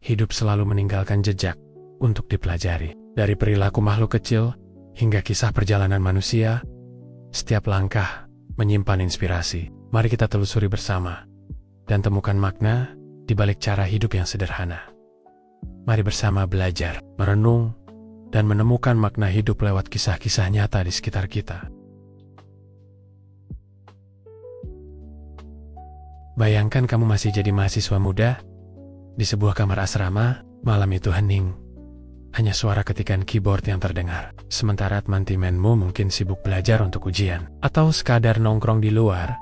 hidup selalu meninggalkan jejak untuk dipelajari. Dari perilaku makhluk kecil hingga kisah perjalanan manusia, setiap langkah menyimpan inspirasi. Mari kita telusuri bersama dan temukan makna di balik cara hidup yang sederhana. Mari bersama belajar, merenung, dan menemukan makna hidup lewat kisah-kisah nyata di sekitar kita. Bayangkan kamu masih jadi mahasiswa muda di sebuah kamar asrama, malam itu hening. Hanya suara ketikan keyboard yang terdengar. Sementara teman-temanmu mungkin sibuk belajar untuk ujian. Atau sekadar nongkrong di luar.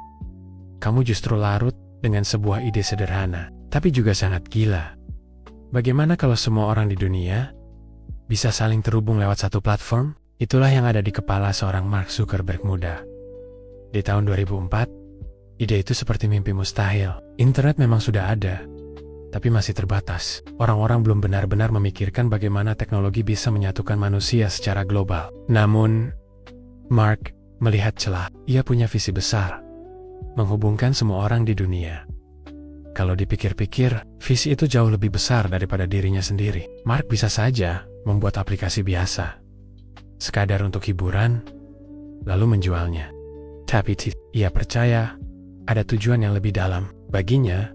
Kamu justru larut dengan sebuah ide sederhana, tapi juga sangat gila. Bagaimana kalau semua orang di dunia bisa saling terhubung lewat satu platform? Itulah yang ada di kepala seorang Mark Zuckerberg muda. Di tahun 2004, ide itu seperti mimpi mustahil. Internet memang sudah ada, tapi masih terbatas. Orang-orang belum benar-benar memikirkan bagaimana teknologi bisa menyatukan manusia secara global. Namun, Mark melihat celah. Ia punya visi besar, menghubungkan semua orang di dunia. Kalau dipikir-pikir, visi itu jauh lebih besar daripada dirinya sendiri. Mark bisa saja membuat aplikasi biasa, sekadar untuk hiburan, lalu menjualnya. Tapi ia percaya ada tujuan yang lebih dalam. Baginya,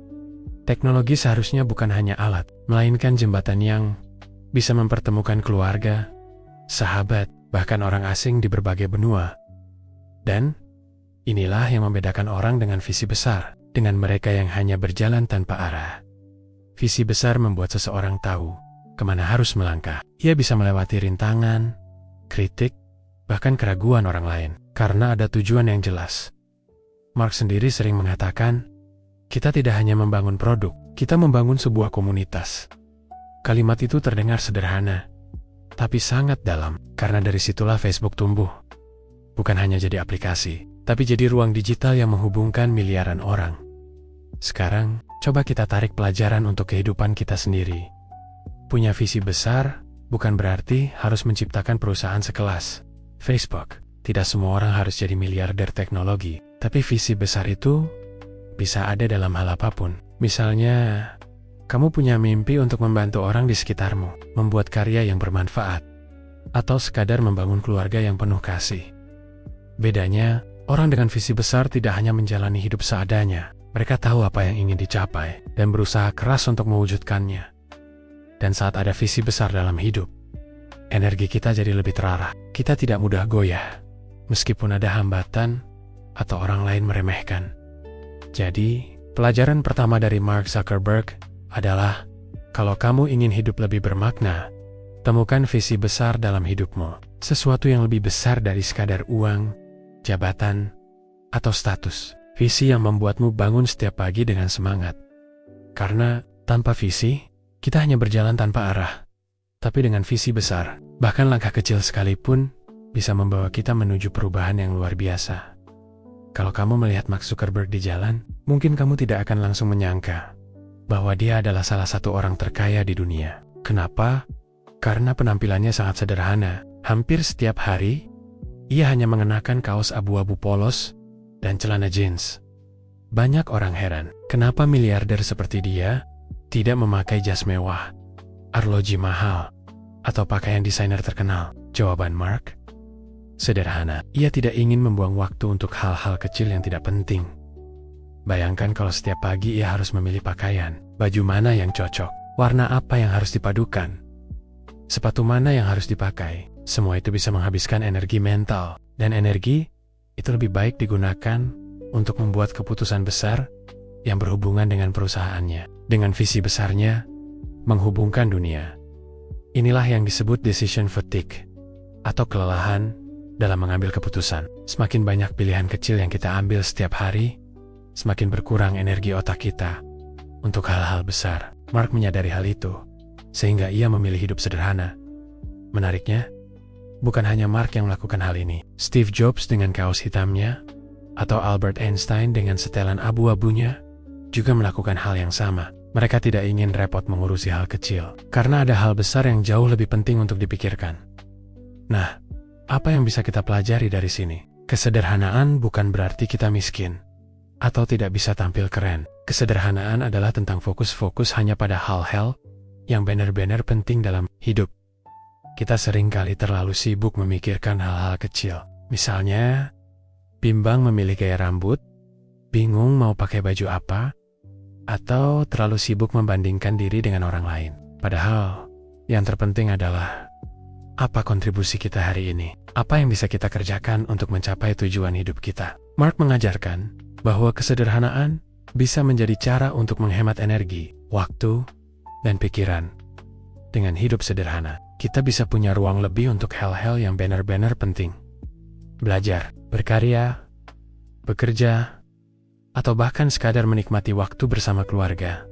teknologi seharusnya bukan hanya alat, melainkan jembatan yang bisa mempertemukan keluarga, sahabat, bahkan orang asing di berbagai benua. Dan inilah yang membedakan orang dengan visi besar dengan mereka yang hanya berjalan tanpa arah. Visi besar membuat seseorang tahu kemana harus melangkah. Ia bisa melewati rintangan, kritik, bahkan keraguan orang lain, karena ada tujuan yang jelas. Mark sendiri sering mengatakan, kita tidak hanya membangun produk, kita membangun sebuah komunitas. Kalimat itu terdengar sederhana, tapi sangat dalam, karena dari situlah Facebook tumbuh. Bukan hanya jadi aplikasi, tapi jadi ruang digital yang menghubungkan miliaran orang. Sekarang, coba kita tarik pelajaran untuk kehidupan kita sendiri. Punya visi besar bukan berarti harus menciptakan perusahaan sekelas Facebook. Tidak semua orang harus jadi miliarder teknologi, tapi visi besar itu bisa ada dalam hal apapun. Misalnya, kamu punya mimpi untuk membantu orang di sekitarmu, membuat karya yang bermanfaat, atau sekadar membangun keluarga yang penuh kasih. Bedanya, orang dengan visi besar tidak hanya menjalani hidup seadanya. Mereka tahu apa yang ingin dicapai dan berusaha keras untuk mewujudkannya. Dan saat ada visi besar dalam hidup, energi kita jadi lebih terarah. Kita tidak mudah goyah, meskipun ada hambatan atau orang lain meremehkan. Jadi, pelajaran pertama dari Mark Zuckerberg adalah, kalau kamu ingin hidup lebih bermakna, temukan visi besar dalam hidupmu. Sesuatu yang lebih besar dari sekadar uang, jabatan, atau status. Visi yang membuatmu bangun setiap pagi dengan semangat. Karena tanpa visi, kita hanya berjalan tanpa arah. Tapi dengan visi besar, bahkan langkah kecil sekalipun bisa membawa kita menuju perubahan yang luar biasa. Kalau kamu melihat Mark Zuckerberg di jalan, mungkin kamu tidak akan langsung menyangka bahwa dia adalah salah satu orang terkaya di dunia. Kenapa? Karena penampilannya sangat sederhana. Hampir setiap hari, ia hanya mengenakan kaos abu-abu polos dan celana jeans. Banyak orang heran, kenapa miliarder seperti dia tidak memakai jas mewah, arloji mahal, atau pakaian desainer terkenal. Jawaban Mark sederhana. Ia tidak ingin membuang waktu untuk hal-hal kecil yang tidak penting. Bayangkan kalau setiap pagi ia harus memilih pakaian, baju mana yang cocok, warna apa yang harus dipadukan, sepatu mana yang harus dipakai. Semua itu bisa menghabiskan energi mental, dan energi itu lebih baik digunakan untuk membuat keputusan besar yang berhubungan dengan perusahaannya. Dengan visi besarnya, menghubungkan dunia. Inilah yang disebut decision fatigue, atau kelelahan dalam mengambil keputusan. Semakin banyak pilihan kecil yang kita ambil setiap hari, semakin berkurang energi otak kita untuk hal-hal besar. Mark menyadari hal itu, sehingga ia memilih hidup sederhana. Menariknya, bukan hanya Mark yang melakukan hal ini. Steve Jobs dengan kaos hitamnya, atau Albert Einstein dengan setelan abu-abunya, juga melakukan hal yang sama. Mereka tidak ingin repot mengurusi hal kecil, karena ada hal besar yang jauh lebih penting untuk dipikirkan. Nah, apa yang bisa kita pelajari dari sini? Kesederhanaan bukan berarti kita miskin, atau tidak bisa tampil keren. Kesederhanaan adalah tentang fokus hanya pada hal-hal yang benar-benar penting dalam hidup. Kita seringkali terlalu sibuk memikirkan hal-hal kecil. Misalnya, bimbang memilih gaya rambut, bingung mau pakai baju apa, atau terlalu sibuk membandingkan diri dengan orang lain. Padahal, yang terpenting adalah apa kontribusi kita hari ini? Apa yang bisa kita kerjakan untuk mencapai tujuan hidup kita? Mark mengajarkan bahwa kesederhanaan bisa menjadi cara untuk menghemat energi, waktu, dan pikiran. Dengan hidup sederhana, kita bisa punya ruang lebih untuk hal-hal yang benar-benar penting. Belajar, berkarya, bekerja, atau bahkan sekadar menikmati waktu bersama keluarga.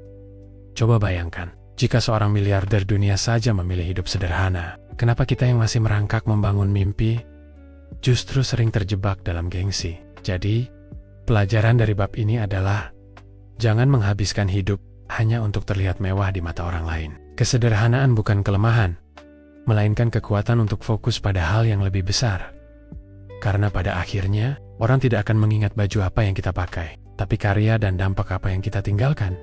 Coba bayangkan, jika seorang miliarder dunia saja memilih hidup sederhana, kenapa kita yang masih merangkak membangun mimpi justru sering terjebak dalam gengsi? Jadi, pelajaran dari bab ini adalah jangan menghabiskan hidup hanya untuk terlihat mewah di mata orang lain. Kesederhanaan bukan kelemahan, melainkan kekuatan untuk fokus pada hal yang lebih besar. Karena pada akhirnya, orang tidak akan mengingat baju apa yang kita pakai, tapi karya dan dampak apa yang kita tinggalkan.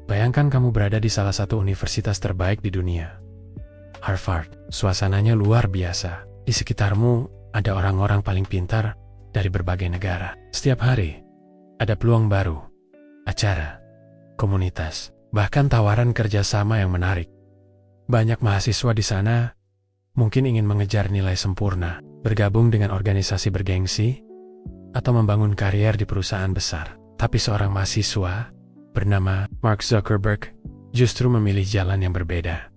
Bayangkan kamu berada di salah satu universitas terbaik di dunia, Harvard. Suasananya luar biasa. Di sekitarmu ada orang-orang paling pintar dari berbagai negara. Setiap hari, ada peluang baru, acara, komunitas, bahkan tawaran kerjasama yang menarik. Banyak mahasiswa di sana mungkin ingin mengejar nilai sempurna, bergabung dengan organisasi bergengsi, atau membangun karier di perusahaan besar. Tapi seorang mahasiswa bernama Mark Zuckerberg justru memilih jalan yang berbeda.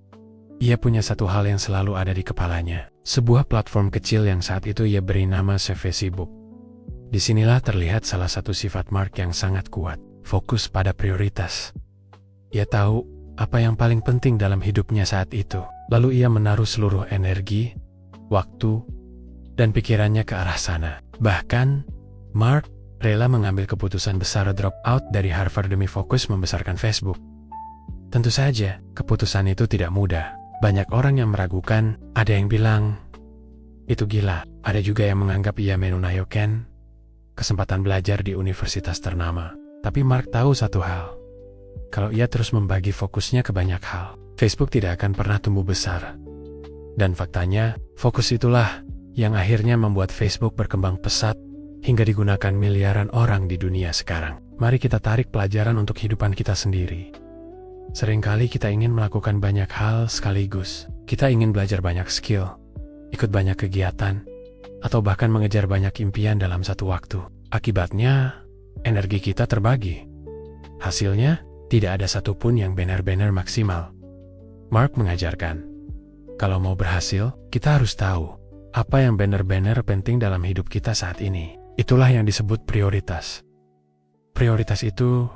Ia punya satu hal yang selalu ada di kepalanya, sebuah platform kecil yang saat itu ia beri nama Facebook. Disinilah terlihat salah satu sifat Mark yang sangat kuat, fokus pada prioritas. Ia tahu apa yang paling penting dalam hidupnya saat itu, lalu ia menaruh seluruh energi, waktu, dan pikirannya ke arah sana. Bahkan, Mark rela mengambil keputusan besar drop out dari Harvard demi fokus membesarkan Facebook. Tentu saja, keputusan itu tidak mudah. Banyak orang yang meragukan, ada yang bilang, itu gila. Ada juga yang menganggap ia menunjukkan kesempatan belajar di universitas ternama. Tapi Mark tahu satu hal, kalau ia terus membagi fokusnya ke banyak hal, Facebook tidak akan pernah tumbuh besar. Dan faktanya, fokus itulah yang akhirnya membuat Facebook berkembang pesat hingga digunakan miliaran orang di dunia sekarang. Mari kita tarik pelajaran untuk kehidupan kita sendiri. Seringkali kita ingin melakukan banyak hal sekaligus. Kita ingin belajar banyak skill, ikut banyak kegiatan, atau bahkan mengejar banyak impian dalam satu waktu. Akibatnya, energi kita terbagi. Hasilnya, tidak ada satupun yang benar-benar maksimal. Mark mengajarkan, kalau mau berhasil, kita harus tahu apa yang benar-benar penting dalam hidup kita saat ini. Itulah yang disebut prioritas. Prioritas itu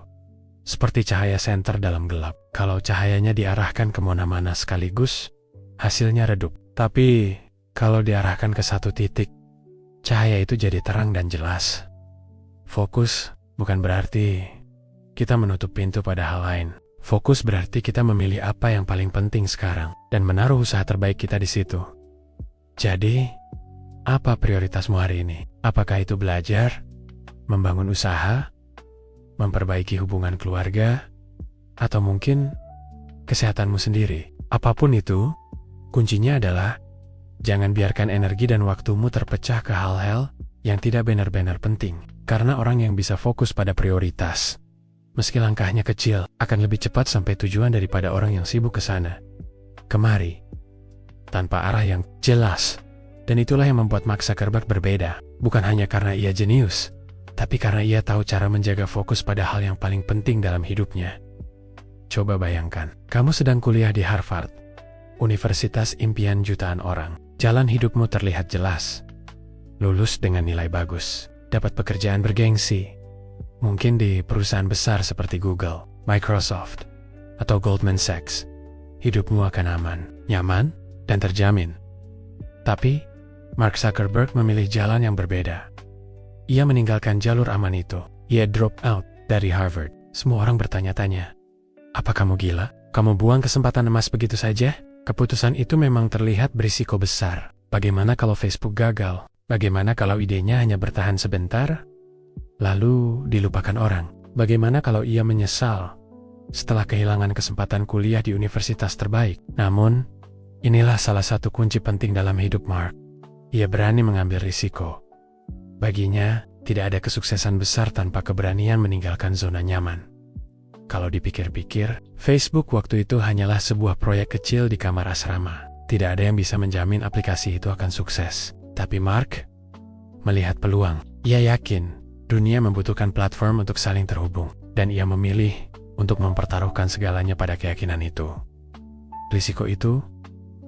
seperti cahaya senter dalam gelap. Kalau cahayanya diarahkan kemana-mana sekaligus, hasilnya redup. Tapi, kalau diarahkan ke satu titik, cahaya itu jadi terang dan jelas. Fokus bukan berarti kita menutup pintu pada hal lain. Fokus berarti kita memilih apa yang paling penting sekarang dan menaruh usaha terbaik kita di situ. Jadi, apa prioritasmu hari ini? Apakah itu belajar, membangun usaha, memperbaiki hubungan keluarga, atau mungkin kesehatanmu sendiri? Apapun itu, kuncinya adalah jangan biarkan energi dan waktumu terpecah ke hal-hal yang tidak benar-benar penting. Karena orang yang bisa fokus pada prioritas, meski langkahnya kecil, akan lebih cepat sampai tujuan daripada orang yang sibuk ke sana kemari tanpa arah yang jelas. Dan itulah yang membuat Mark Zuckerberg berbeda, bukan hanya karena ia jenius, tapi karena ia tahu cara menjaga fokus pada hal yang paling penting dalam hidupnya. Coba bayangkan, kamu sedang kuliah di Harvard, universitas impian jutaan orang. Jalan hidupmu terlihat jelas. Lulus dengan nilai bagus, dapat pekerjaan bergengsi, mungkin di perusahaan besar seperti Google, Microsoft, atau Goldman Sachs. Hidupmu akan aman, nyaman, dan terjamin. Tapi, Mark Zuckerberg memilih jalan yang berbeda. Ia meninggalkan jalur aman itu. Ia drop out dari Harvard. Semua orang bertanya-tanya, apa kamu gila? Kamu buang kesempatan emas begitu saja? Keputusan itu memang terlihat berisiko besar. Bagaimana kalau Facebook gagal? Bagaimana kalau idenya hanya bertahan sebentar, lalu dilupakan orang? Bagaimana kalau ia menyesal setelah kehilangan kesempatan kuliah di universitas terbaik. Namun, inilah salah satu kunci penting dalam hidup Mark. Ia berani mengambil risiko. Baginya, tidak ada kesuksesan besar tanpa keberanian meninggalkan zona nyaman. Kalau dipikir-pikir, Facebook waktu itu hanyalah sebuah proyek kecil di kamar asrama. Tidak ada yang bisa menjamin aplikasi itu akan sukses. Tapi Mark melihat peluang. Ia yakin dunia membutuhkan platform untuk saling terhubung. Dan ia memilih untuk mempertaruhkan segalanya pada keyakinan itu. Risiko itu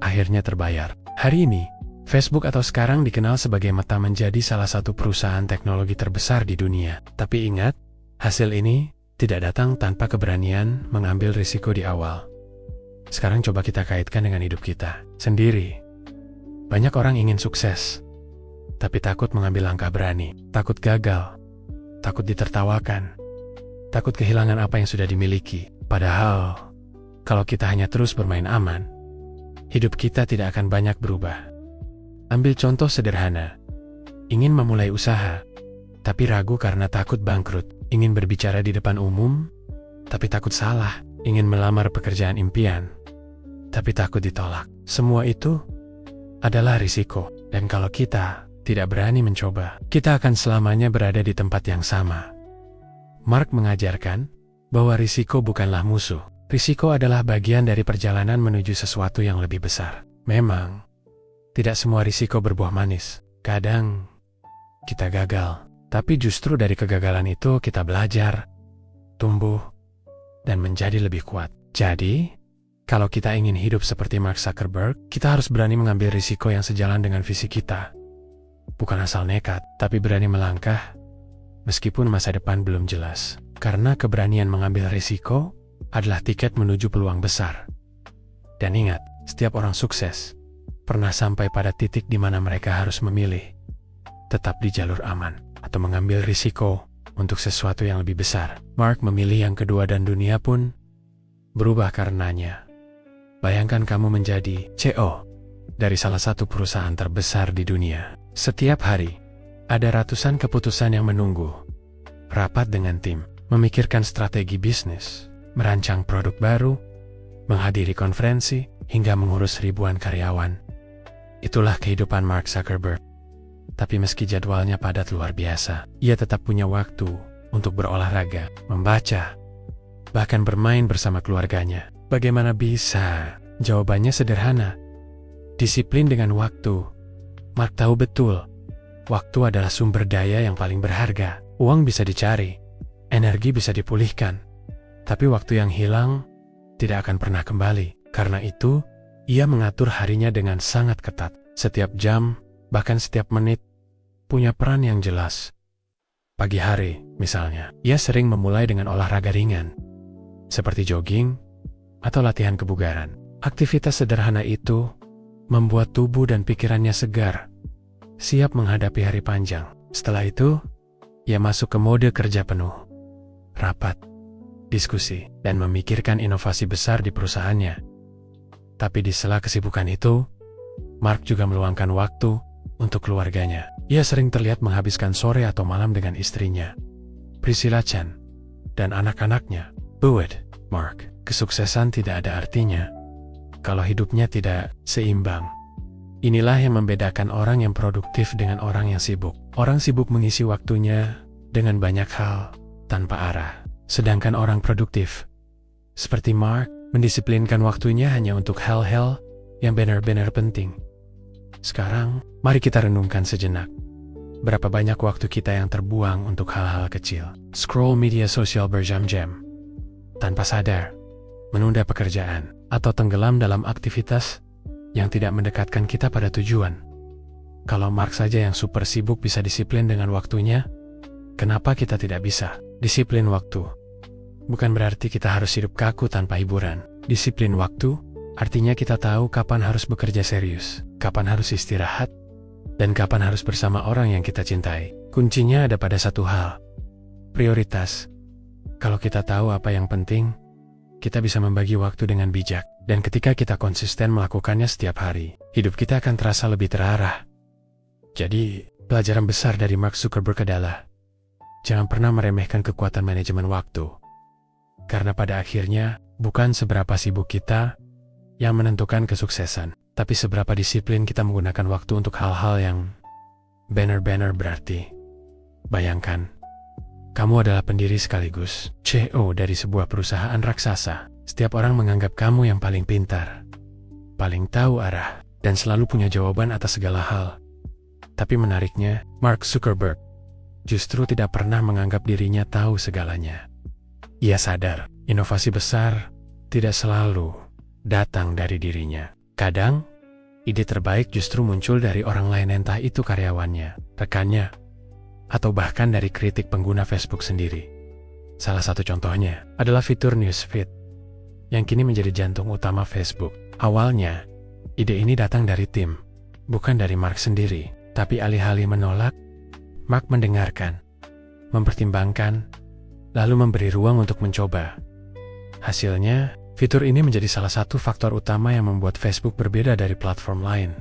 akhirnya terbayar. Hari ini, Facebook atau sekarang dikenal sebagai Meta menjadi salah satu perusahaan teknologi terbesar di dunia. Tapi ingat, hasil ini tidak datang tanpa keberanian mengambil risiko di awal. Sekarang coba kita kaitkan dengan hidup kita sendiri. Banyak orang ingin sukses, tapi takut mengambil langkah berani. Takut gagal, takut ditertawakan, takut kehilangan apa yang sudah dimiliki. Padahal, kalau kita hanya terus bermain aman, hidup kita tidak akan banyak berubah. Ambil contoh sederhana. Ingin memulai usaha, tapi ragu karena takut bangkrut. Ingin berbicara di depan umum, tapi takut salah. Ingin melamar pekerjaan impian, tapi takut ditolak. Semua itu adalah risiko. Dan kalau kita tidak berani mencoba, kita akan selamanya berada di tempat yang sama. Mark mengajarkan bahwa risiko bukanlah musuh. Risiko adalah bagian dari perjalanan menuju sesuatu yang lebih besar. Memang, tidak semua risiko berbuah manis. Kadang, kita gagal. Tapi justru dari kegagalan itu kita belajar, tumbuh, dan menjadi lebih kuat. Jadi, kalau kita ingin hidup seperti Mark Zuckerberg, kita harus berani mengambil risiko yang sejalan dengan visi kita. Bukan asal nekat, tapi berani melangkah, meskipun masa depan belum jelas. Karena keberanian mengambil risiko adalah tiket menuju peluang besar. Dan ingat, setiap orang sukses pernah sampai pada titik di mana mereka harus memilih tetap di jalur aman atau mengambil risiko untuk sesuatu yang lebih besar. Mark memilih yang kedua dan dunia pun berubah karenanya. Bayangkan kamu menjadi CEO dari salah satu perusahaan terbesar di dunia. Setiap hari, ada ratusan keputusan yang menunggu. Rapat dengan tim, memikirkan strategi bisnis, merancang produk baru, menghadiri konferensi, hingga mengurus ribuan karyawan. Itulah kehidupan Mark Zuckerberg. Tapi meski jadwalnya padat luar biasa, ia tetap punya waktu untuk berolahraga, membaca, bahkan bermain bersama keluarganya. Bagaimana bisa? Jawabannya sederhana. Disiplin dengan waktu. Mark tahu betul, waktu adalah sumber daya yang paling berharga. Uang bisa dicari, energi bisa dipulihkan, tapi waktu yang hilang tidak akan pernah kembali. Karena itu, ia mengatur harinya dengan sangat ketat. Setiap jam, bahkan setiap menit, punya peran yang jelas. Pagi hari, misalnya, ia sering memulai dengan olahraga ringan, seperti jogging atau latihan kebugaran. Aktivitas sederhana itu membuat tubuh dan pikirannya segar, siap menghadapi hari panjang. Setelah itu, ia masuk ke mode kerja penuh, rapat, diskusi, dan memikirkan inovasi besar di perusahaannya. Tapi di sela kesibukan itu, Mark juga meluangkan waktu untuk keluarganya. Ia sering terlihat menghabiskan sore atau malam dengan istrinya, Priscilla Chan, dan anak-anaknya. Buat Mark, kesuksesan tidak ada artinya kalau hidupnya tidak seimbang. Inilah yang membedakan orang yang produktif dengan orang yang sibuk. Orang sibuk mengisi waktunya dengan banyak hal tanpa arah. Sedangkan orang produktif, seperti Mark, mendisiplinkan waktunya hanya untuk hal-hal yang benar-benar penting. Sekarang, mari kita renungkan sejenak. Berapa banyak waktu kita yang terbuang untuk hal-hal kecil? Scroll media sosial berjam-jam, tanpa sadar, menunda pekerjaan, atau tenggelam dalam aktivitas yang tidak mendekatkan kita pada tujuan. Kalau Mark saja yang super sibuk bisa disiplin dengan waktunya, kenapa kita tidak bisa? Disiplin waktu bukan berarti kita harus hidup kaku tanpa hiburan. Disiplin waktu artinya kita tahu kapan harus bekerja serius, kapan harus istirahat, dan kapan harus bersama orang yang kita cintai. Kuncinya ada pada satu hal, prioritas. Kalau kita tahu apa yang penting, kita bisa membagi waktu dengan bijak. Dan ketika kita konsisten melakukannya setiap hari, hidup kita akan terasa lebih terarah. Jadi, pelajaran besar dari Mark Zuckerberg adalah, jangan pernah meremehkan kekuatan manajemen waktu. Karena pada akhirnya, bukan seberapa sibuk kita yang menentukan kesuksesan, tapi seberapa disiplin kita menggunakan waktu untuk hal-hal yang benar-benar berarti. Bayangkan, kamu adalah pendiri sekaligus CEO dari sebuah perusahaan raksasa. Setiap orang menganggap kamu yang paling pintar, paling tahu arah, dan selalu punya jawaban atas segala hal. Tapi menariknya, Mark Zuckerberg justru tidak pernah menganggap dirinya tahu segalanya. Ia sadar, inovasi besar tidak selalu datang dari dirinya. Kadang, ide terbaik justru muncul dari orang lain, entah itu karyawannya, rekannya, atau bahkan dari kritik pengguna Facebook sendiri. Salah satu contohnya adalah fitur Newsfeed, yang kini menjadi jantung utama Facebook. Awalnya, ide ini datang dari tim, bukan dari Mark sendiri. Tapi alih-alih menolak, Mark mendengarkan, mempertimbangkan, lalu memberi ruang untuk mencoba. Hasilnya, fitur ini menjadi salah satu faktor utama yang membuat Facebook berbeda dari platform lain.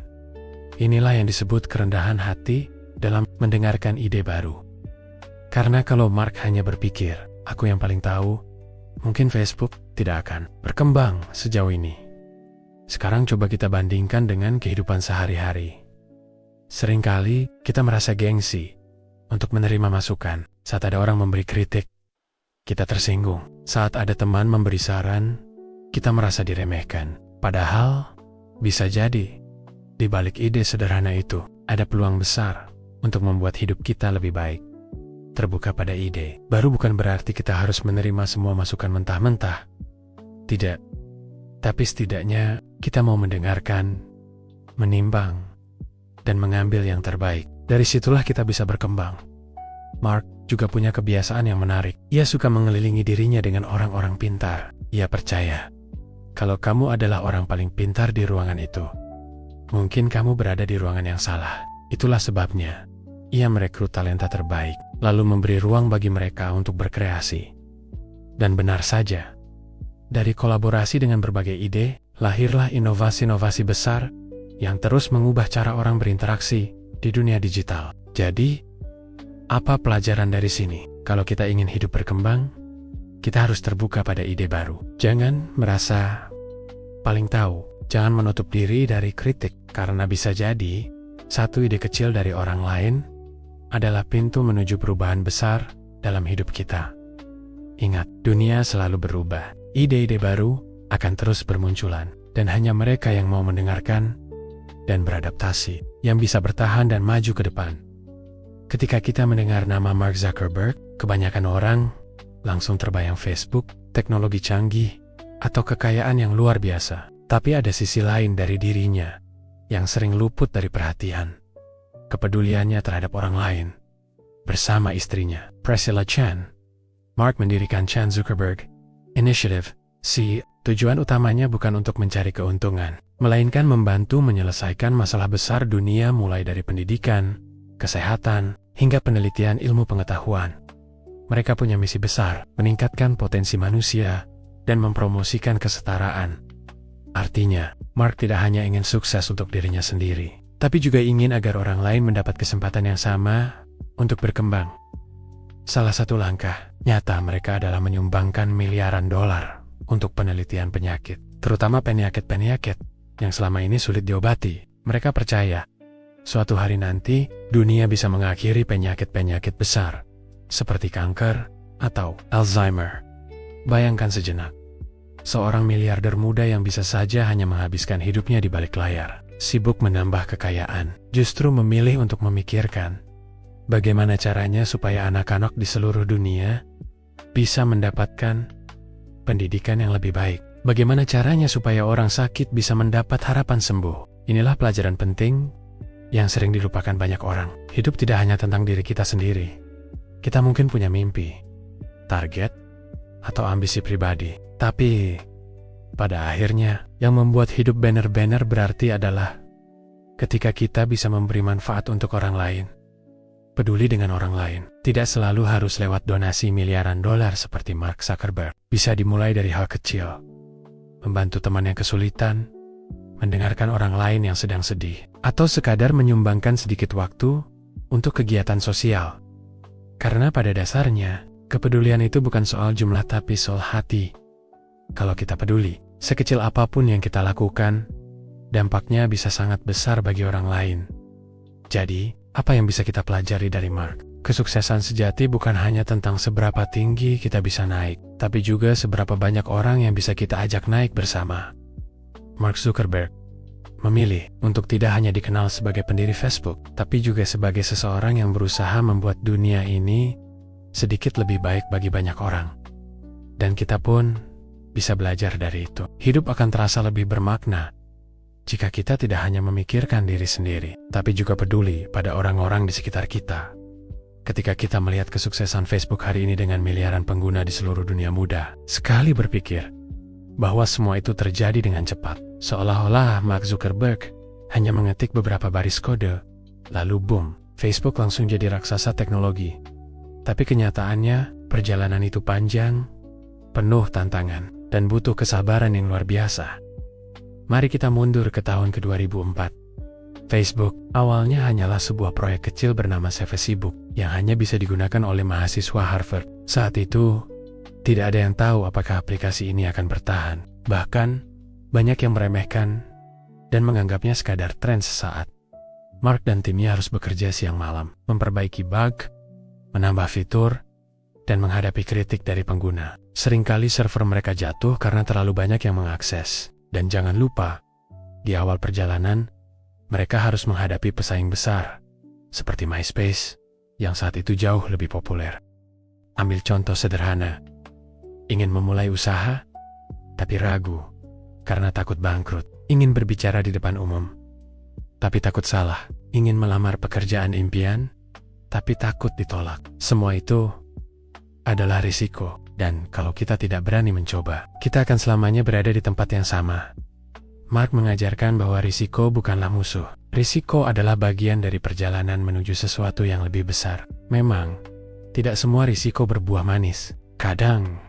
Inilah yang disebut kerendahan hati dalam mendengarkan ide baru. Karena kalau Mark hanya berpikir, aku yang paling tahu, mungkin Facebook tidak akan berkembang sejauh ini. Sekarang coba kita bandingkan dengan kehidupan sehari-hari. Seringkali kita merasa gengsi untuk menerima masukan. Saat ada orang memberi kritik, kita tersinggung. Saat ada teman memberi saran, kita merasa diremehkan. Padahal, bisa jadi, di balik ide sederhana itu, ada peluang besar untuk membuat hidup kita lebih baik. Terbuka pada ide baru bukan berarti kita harus menerima semua masukan mentah-mentah. Tidak. Tapi setidaknya kita mau mendengarkan, menimbang, dan mengambil yang terbaik. Dari situlah kita bisa berkembang. Mark juga punya kebiasaan yang menarik. Ia suka mengelilingi dirinya dengan orang-orang pintar. Ia percaya, kalau kamu adalah orang paling pintar di ruangan itu, mungkin kamu berada di ruangan yang salah. Itulah sebabnya ia merekrut talenta terbaik, lalu memberi ruang bagi mereka untuk berkreasi. Dan benar saja, dari kolaborasi dengan berbagai ide, lahirlah inovasi-inovasi besar yang terus mengubah cara orang berinteraksi di dunia digital. Jadi, apa pelajaran dari sini? Kalau kita ingin hidup berkembang, kita harus terbuka pada ide baru. Jangan merasa paling tahu. Jangan menutup diri dari kritik, karena bisa jadi satu ide kecil dari orang lain adalah pintu menuju perubahan besar dalam hidup kita. Ingat, dunia selalu berubah. Ide-ide baru akan terus bermunculan, dan hanya mereka yang mau mendengarkan dan beradaptasi yang bisa bertahan dan maju ke depan. Ketika kita mendengar nama Mark Zuckerberg, kebanyakan orang langsung terbayang Facebook, teknologi canggih, atau kekayaan yang luar biasa. Tapi ada sisi lain dari dirinya yang sering luput dari perhatian. Kepeduliannya terhadap orang lain. Bersama istrinya, Priscilla Chan, Mark mendirikan Chan Zuckerberg Initiative. Tujuan utamanya bukan untuk mencari keuntungan, melainkan membantu menyelesaikan masalah besar dunia mulai dari pendidikan, kesehatan, hingga penelitian ilmu pengetahuan. Mereka punya misi besar, meningkatkan potensi manusia, dan mempromosikan kesetaraan. Artinya, Mark tidak hanya ingin sukses untuk dirinya sendiri, tapi juga ingin agar orang lain mendapat kesempatan yang sama untuk berkembang. Salah satu langkah nyata mereka adalah menyumbangkan miliaran dolar untuk penelitian penyakit, terutama penyakit-penyakit yang selama ini sulit diobati. Mereka percaya, suatu hari nanti dunia bisa mengakhiri penyakit-penyakit besar, seperti kanker atau Alzheimer. Bayangkan sejenak, seorang miliarder muda yang bisa saja hanya menghabiskan hidupnya di balik layar, sibuk menambah kekayaan, justru memilih untuk memikirkan bagaimana caranya supaya anak-anak di seluruh dunia bisa mendapatkan pendidikan yang lebih baik. Bagaimana caranya supaya orang sakit bisa mendapat harapan sembuh. Inilah pelajaran penting yang sering dilupakan banyak orang. Hidup tidak hanya tentang diri kita sendiri. Kita mungkin punya mimpi, target, atau ambisi pribadi. Tapi, pada akhirnya, yang membuat hidup benar-benar berarti adalah ketika kita bisa memberi manfaat untuk orang lain. Peduli dengan orang lain tidak selalu harus lewat donasi miliaran dolar seperti Mark Zuckerberg. Bisa dimulai dari hal kecil. Membantu teman yang kesulitan, mendengarkan orang lain yang sedang sedih, atau sekadar menyumbangkan sedikit waktu untuk kegiatan sosial. Karena pada dasarnya, Kepedulian itu bukan soal jumlah tapi soal hati. Kalau kita peduli, sekecil apapun yang kita lakukan, dampaknya bisa sangat besar bagi orang lain. Jadi, apa yang bisa kita pelajari dari Mark? Kesuksesan sejati bukan hanya tentang seberapa tinggi kita bisa naik, tapi juga seberapa banyak orang yang bisa kita ajak naik bersama. Mark Zuckerberg memilih untuk tidak hanya dikenal sebagai pendiri Facebook, tapi juga sebagai seseorang yang berusaha membuat dunia ini sedikit lebih baik bagi banyak orang. Dan kita pun bisa belajar dari itu. Hidup akan terasa lebih bermakna jika kita tidak hanya memikirkan diri sendiri, tapi juga peduli pada orang-orang di sekitar kita. Ketika kita melihat kesuksesan Facebook hari ini dengan miliaran pengguna di seluruh dunia muda, sekali berpikir bahwa semua itu terjadi dengan cepat. Seolah-olah Mark Zuckerberg hanya mengetik beberapa baris kode, lalu boom, Facebook langsung jadi raksasa teknologi. Tapi kenyataannya, perjalanan itu panjang, penuh tantangan, dan butuh kesabaran yang luar biasa. Mari kita mundur ke tahun ke-2004. Facebook awalnya hanyalah sebuah proyek kecil bernama Facebook yang hanya bisa digunakan oleh mahasiswa Harvard. Saat itu, tidak ada yang tahu apakah aplikasi ini akan bertahan. Bahkan, banyak yang meremehkan dan menganggapnya sekadar tren sesaat. Mark dan timnya harus bekerja siang malam, memperbaiki bug, menambah fitur, dan menghadapi kritik dari pengguna. Seringkali server mereka jatuh karena terlalu banyak yang mengakses. Dan jangan lupa, di awal perjalanan, mereka harus menghadapi pesaing besar, seperti MySpace, yang saat itu jauh lebih populer. Ambil contoh sederhana, ingin memulai usaha, tapi ragu, karena takut bangkrut. Ingin berbicara di depan umum, tapi takut salah. Ingin melamar pekerjaan impian, tapi takut ditolak. Semua itu adalah risiko. Dan kalau kita tidak berani mencoba, kita akan selamanya berada di tempat yang sama. Mark mengajarkan bahwa risiko bukanlah musuh. Risiko adalah bagian dari perjalanan menuju sesuatu yang lebih besar. Memang, tidak semua risiko berbuah manis. Kadang,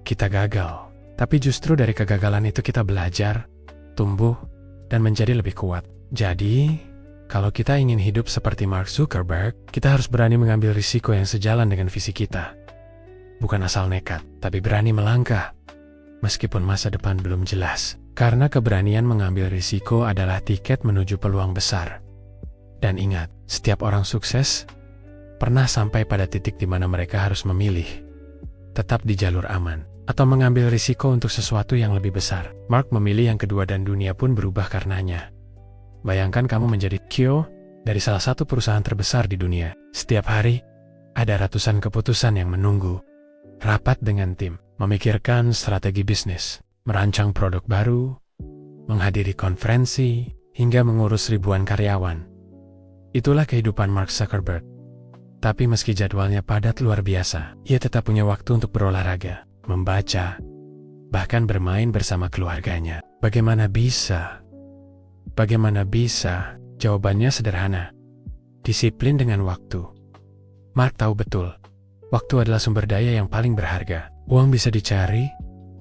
kita gagal. Tapi justru dari kegagalan itu kita belajar, tumbuh, dan menjadi lebih kuat. Jadi, kalau kita ingin hidup seperti Mark Zuckerberg, kita harus berani mengambil risiko yang sejalan dengan visi kita. Bukan asal nekat, tapi berani melangkah, meskipun masa depan belum jelas. Karena keberanian mengambil risiko adalah tiket menuju peluang besar. Dan ingat, setiap orang sukses pernah sampai pada titik di mana mereka harus memilih tetap di jalur aman atau mengambil risiko untuk sesuatu yang lebih besar. Mark memilih yang kedua dan dunia pun berubah karenanya. Bayangkan kamu menjadi CEO dari salah satu perusahaan terbesar di dunia. Setiap hari, ada ratusan keputusan yang menunggu. Rapat dengan tim, memikirkan strategi bisnis, merancang produk baru, menghadiri konferensi, hingga mengurus ribuan karyawan. Itulah kehidupan Mark Zuckerberg. Tapi meski jadwalnya padat luar biasa, ia tetap punya waktu untuk berolahraga, membaca, bahkan bermain bersama keluarganya. Bagaimana bisa? Bagaimana bisa? Jawabannya sederhana. Disiplin dengan waktu. Mark tahu betul, waktu adalah sumber daya yang paling berharga. Uang bisa dicari,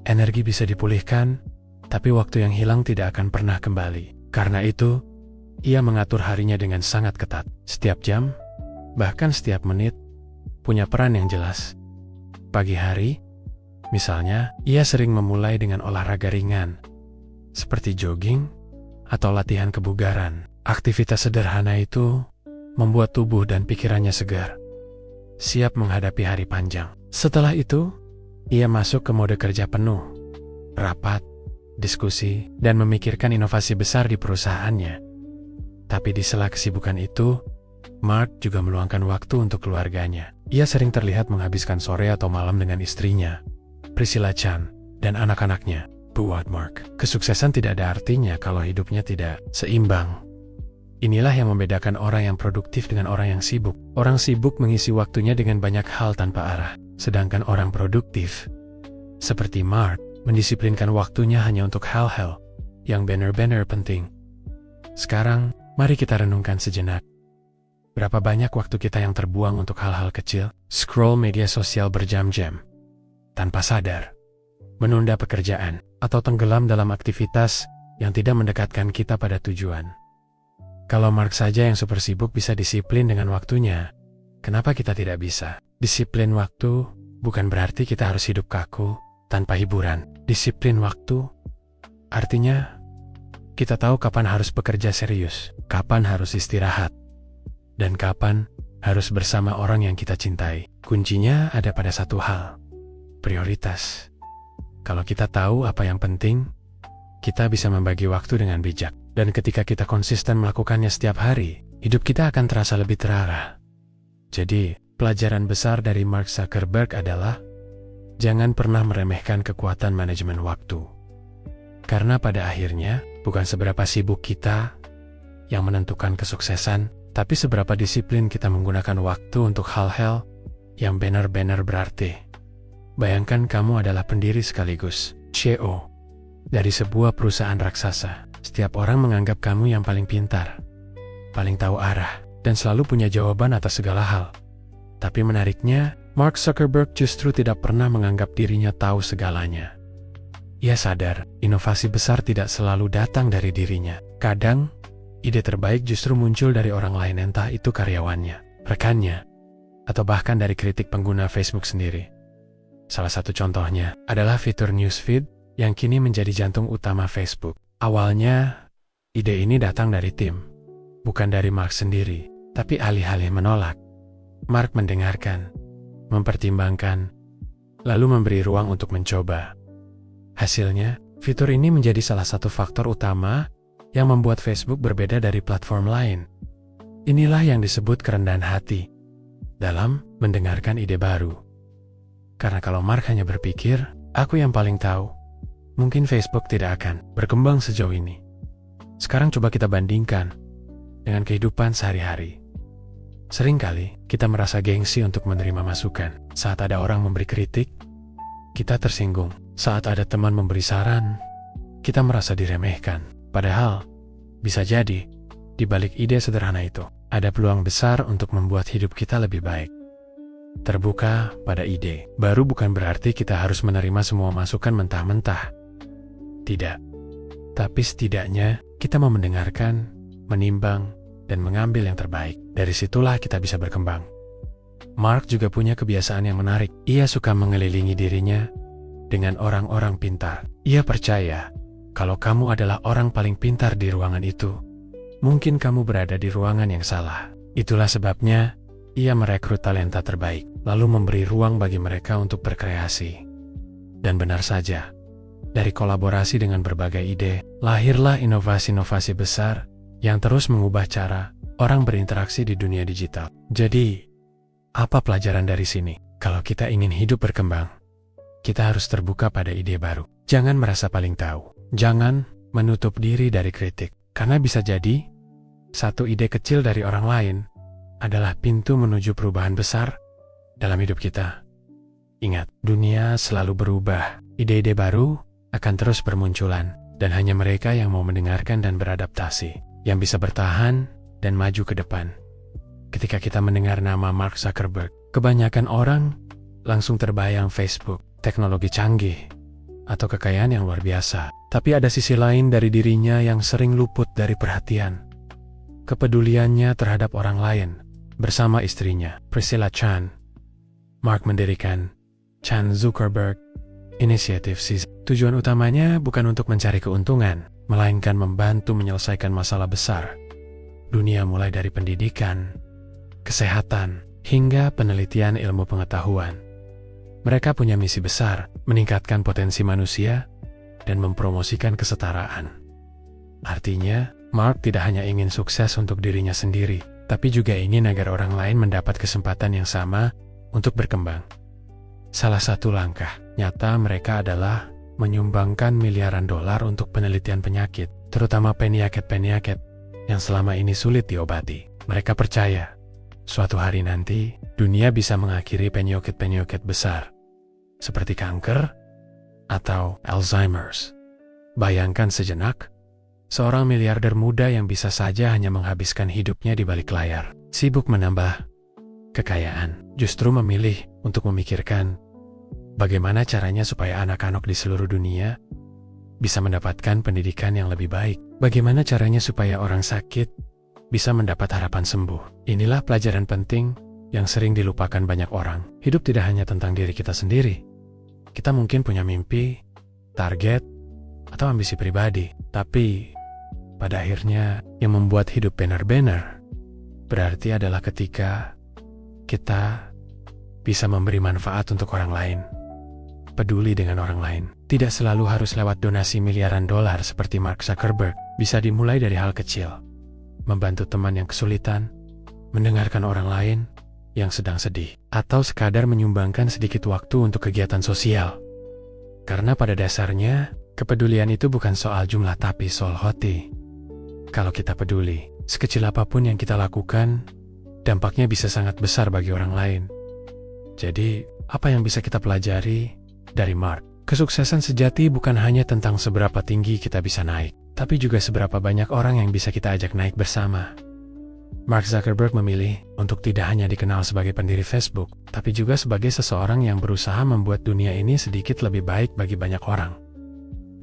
energi bisa dipulihkan, tapi waktu yang hilang tidak akan pernah kembali. Karena itu, ia mengatur harinya dengan sangat ketat. Setiap jam, bahkan setiap menit, punya peran yang jelas. Pagi hari, misalnya, ia sering memulai dengan olahraga ringan, seperti jogging atau latihan kebugaran. Aktivitas sederhana itu membuat tubuh dan pikirannya segar, siap menghadapi hari panjang. Setelah itu, ia masuk ke mode kerja penuh, rapat, diskusi, dan memikirkan inovasi besar di perusahaannya. Tapi di sela kesibukan itu, Mark juga meluangkan waktu untuk keluarganya. Ia sering terlihat menghabiskan sore atau malam dengan istrinya, Priscilla Chan, dan anak-anaknya. Buat Mark, kesuksesan tidak ada artinya kalau hidupnya tidak seimbang. Inilah yang membedakan orang yang produktif dengan orang yang sibuk. Orang sibuk mengisi waktunya dengan banyak hal tanpa arah. Sedangkan orang produktif, seperti Mark, mendisiplinkan waktunya hanya untuk hal-hal yang benar-benar penting. Sekarang, mari kita renungkan sejenak. Berapa banyak waktu kita yang terbuang untuk hal-hal kecil? Scroll media sosial berjam-jam, tanpa sadar. Menunda pekerjaan, atau tenggelam dalam aktivitas yang tidak mendekatkan kita pada tujuan. Kalau Mark saja yang super sibuk bisa disiplin dengan waktunya, kenapa kita tidak bisa? Disiplin waktu bukan berarti kita harus hidup kaku tanpa hiburan. Disiplin waktu artinya kita tahu kapan harus bekerja serius, kapan harus istirahat, dan kapan harus bersama orang yang kita cintai. Kuncinya ada pada satu hal, prioritas. Kalau kita tahu apa yang penting, kita bisa membagi waktu dengan bijak. Dan ketika kita konsisten melakukannya setiap hari, hidup kita akan terasa lebih terarah. Jadi, pelajaran besar dari Mark Zuckerberg adalah jangan pernah meremehkan kekuatan manajemen waktu. Karena pada akhirnya, bukan seberapa sibuk kita yang menentukan kesuksesan, tapi seberapa disiplin kita menggunakan waktu untuk hal-hal yang benar-benar berarti. Bayangkan kamu adalah pendiri sekaligus CEO dari sebuah perusahaan raksasa. Setiap orang menganggap kamu yang paling pintar, paling tahu arah, dan selalu punya jawaban atas segala hal. Tapi menariknya, Mark Zuckerberg justru tidak pernah menganggap dirinya tahu segalanya. Ia sadar, inovasi besar tidak selalu datang dari dirinya. Kadang, ide terbaik justru muncul dari orang lain, entah itu karyawannya, rekannya, atau bahkan dari kritik pengguna Facebook sendiri. Salah satu contohnya adalah fitur Newsfeed yang kini menjadi jantung utama Facebook. Awalnya, ide ini datang dari tim, bukan dari Mark sendiri, tapi alih-alih menolak, Mark mendengarkan, mempertimbangkan, lalu memberi ruang untuk mencoba. Hasilnya, fitur ini menjadi salah satu faktor utama yang membuat Facebook berbeda dari platform lain. Inilah yang disebut kerendahan hati dalam mendengarkan ide baru. Karena kalau Mark hanya berpikir, aku yang paling tahu, mungkin Facebook tidak akan berkembang sejauh ini. Sekarang coba kita bandingkan dengan kehidupan sehari-hari. Seringkali kita merasa gengsi untuk menerima masukan. Saat ada orang memberi kritik, kita tersinggung. Saat ada teman memberi saran, kita merasa diremehkan. Padahal, bisa jadi, di balik ide sederhana itu, ada peluang besar untuk membuat hidup kita lebih baik. Terbuka pada ide baru bukan berarti kita harus menerima semua masukan mentah-mentah. Tidak. Tapi setidaknya kita mau mendengarkan, menimbang, dan mengambil yang terbaik. Dari situlah kita bisa berkembang. Mark juga punya kebiasaan yang menarik. Ia suka mengelilingi dirinya dengan orang-orang pintar. Ia percaya kalau kamu adalah orang paling pintar di ruangan itu, mungkin kamu berada di ruangan yang salah. Itulah sebabnya ia merekrut talenta terbaik, lalu memberi ruang bagi mereka untuk berkreasi. Dan benar saja, dari kolaborasi dengan berbagai ide, lahirlah inovasi-inovasi besar yang terus mengubah cara orang berinteraksi di dunia digital. Jadi, apa pelajaran dari sini? Kalau kita ingin hidup berkembang, kita harus terbuka pada ide baru. Jangan merasa paling tahu. Jangan menutup diri dari kritik. Karena bisa jadi, satu ide kecil dari orang lain adalah pintu menuju perubahan besar dalam hidup kita. Ingat, dunia selalu berubah. Ide-ide baru akan terus bermunculan, dan hanya mereka yang mau mendengarkan dan beradaptasi yang bisa bertahan dan maju ke depan. Ketika kita mendengar nama Mark Zuckerberg, kebanyakan orang langsung terbayang Facebook, teknologi canggih, atau kekayaan yang luar biasa. Tapi ada sisi lain dari dirinya yang sering luput dari perhatian. Kepeduliannya terhadap orang lain. Bersama istrinya, Priscilla Chan, Mark mendirikan Chan Zuckerberg Initiative. Tujuan utamanya bukan untuk mencari keuntungan, melainkan membantu menyelesaikan masalah besar dunia, mulai dari pendidikan, kesehatan, hingga penelitian ilmu pengetahuan. Mereka punya misi besar, meningkatkan potensi manusia dan mempromosikan kesetaraan. Artinya, Mark tidak hanya ingin sukses untuk dirinya sendiri, tapi juga ingin agar orang lain mendapat kesempatan yang sama untuk berkembang. Salah satu langkah nyata mereka adalah menyumbangkan miliaran dolar untuk penelitian penyakit, terutama penyakit-penyakit yang selama ini sulit diobati. Mereka percaya, suatu hari nanti, dunia bisa mengakhiri penyakit-penyakit besar, seperti kanker atau Alzheimer's. Bayangkan sejenak, seorang miliarder muda yang bisa saja hanya menghabiskan hidupnya di balik layar, sibuk menambah kekayaan, justru memilih untuk memikirkan bagaimana caranya supaya anak-anak di seluruh dunia bisa mendapatkan pendidikan yang lebih baik. Bagaimana caranya supaya orang sakit bisa mendapat harapan sembuh. Inilah pelajaran penting yang sering dilupakan banyak orang. Hidup tidak hanya tentang diri kita sendiri. Kita mungkin punya mimpi, target, atau ambisi pribadi. Tapi pada akhirnya yang membuat hidup benar-benar berarti adalah ketika kita bisa memberi manfaat untuk orang lain. Peduli dengan orang lain. Tidak selalu harus lewat donasi miliaran dolar seperti Mark Zuckerberg. Bisa dimulai dari hal kecil. Membantu teman yang kesulitan, mendengarkan orang lain yang sedang sedih, atau sekadar menyumbangkan sedikit waktu untuk kegiatan sosial. Karena pada dasarnya, kepedulian itu bukan soal jumlah tapi soal hati. Kalau kita peduli, sekecil apapun yang kita lakukan, dampaknya bisa sangat besar bagi orang lain. Jadi, apa yang bisa kita pelajari dari Mark? Kesuksesan sejati bukan hanya tentang seberapa tinggi kita bisa naik, tapi juga seberapa banyak orang yang bisa kita ajak naik bersama. Mark Zuckerberg memilih untuk tidak hanya dikenal sebagai pendiri Facebook, tapi juga sebagai seseorang yang berusaha membuat dunia ini sedikit lebih baik bagi banyak orang.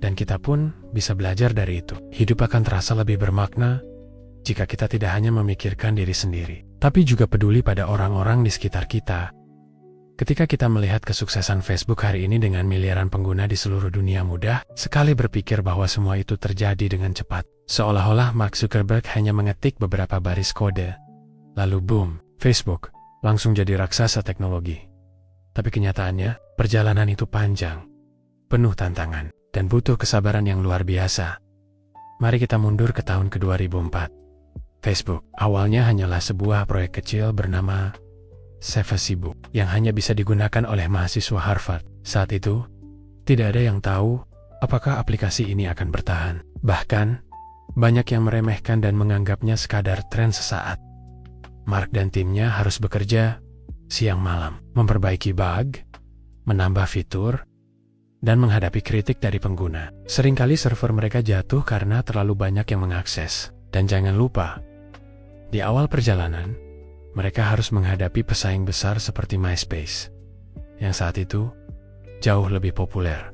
Dan kita pun bisa belajar dari itu. Hidup akan terasa lebih bermakna jika kita tidak hanya memikirkan diri sendiri, tapi juga peduli pada orang-orang di sekitar kita. Ketika kita melihat kesuksesan Facebook hari ini dengan miliaran pengguna di seluruh dunia, mudah sekali berpikir bahwa semua itu terjadi dengan cepat. Seolah-olah Mark Zuckerberg hanya mengetik beberapa baris kode. Lalu boom, Facebook langsung jadi raksasa teknologi. Tapi kenyataannya, perjalanan itu panjang, penuh tantangan, dan butuh kesabaran yang luar biasa. Mari kita mundur ke tahun ke-2004. Facebook awalnya hanyalah sebuah proyek kecil bernama Facebook yang hanya bisa digunakan oleh mahasiswa Harvard. Saat itu, tidak ada yang tahu apakah aplikasi ini akan bertahan. Bahkan, banyak yang meremehkan dan menganggapnya sekadar tren sesaat. Mark dan timnya harus bekerja siang malam, memperbaiki bug, menambah fitur, dan menghadapi kritik dari pengguna. Seringkali server mereka jatuh karena terlalu banyak yang mengakses. Dan jangan lupa, di awal perjalanan, mereka harus menghadapi pesaing besar seperti MySpace, yang saat itu jauh lebih populer.